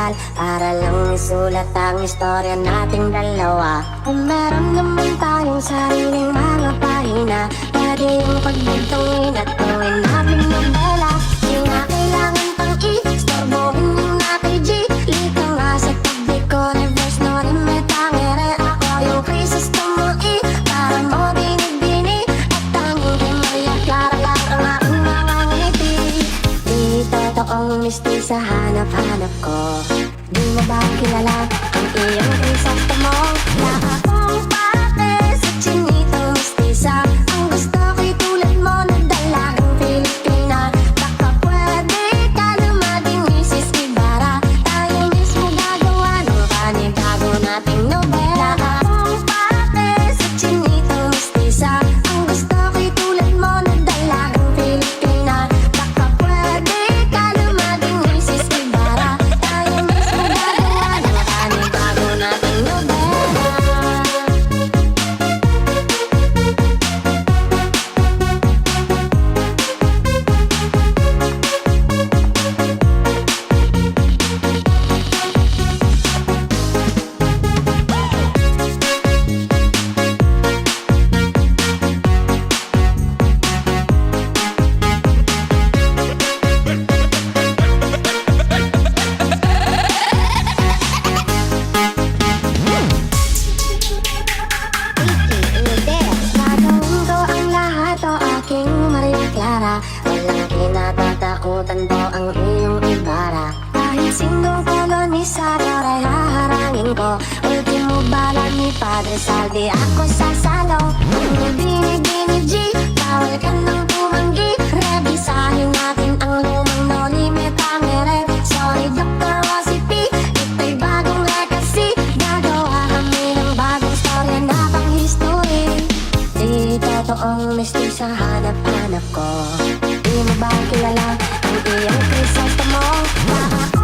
tagal para lang isulat ang istorya nating dalawa. Kung meron naman tayong sariling mga pahina, pwede yung pagbintungin at gawin natin nobela. Di nga kailangan pang i-storbohin yung na-KG. Lika nga sa tabi ko, reverse no rin may tangere. Ako yung krisis tumu'i, para mo binibini. At tanging kay Maria Clara lang ang aking mga ngiti. Di totoong misti sa hanap-hanap ko. Di mo ba kilala ang iyong krisostomo? Na akong pake sa chinitong mistisa. Ang gusto ko'y tulad mo na dalagang Pilipina. Baka pwede ka na maging Mrs. Ibarra. Tayo mismo gagawa ng panibago nating nobela. Na akong pake sa chinitong mistisa. Ang gusto ko'y tulad mo na dalagang Pilipina. Baka pwede ka na maging Mrs. Ibarra. Tayo mismo gagawa ng panibago nating nobela. Gagawin ko ang lahat o aking Maria Clara. Walang kinatatakutan ko ang iyong Ibarra. Kahit single colonisador ay haharangin ko. Ultimo bala ni Padre Salvi, ako sasalo. Kung binibini G, bawal ka nang tumanggi. Revisahin natin ang lumang noli me tangere. Sorry Dr. Rosie P, ito'y bagong legacy. Gagawa kami ng bagong storya na pang history. Di totoong misti sa hanap-hanap ko. Di mo ba kilala ang iyong krisostomo? Na ako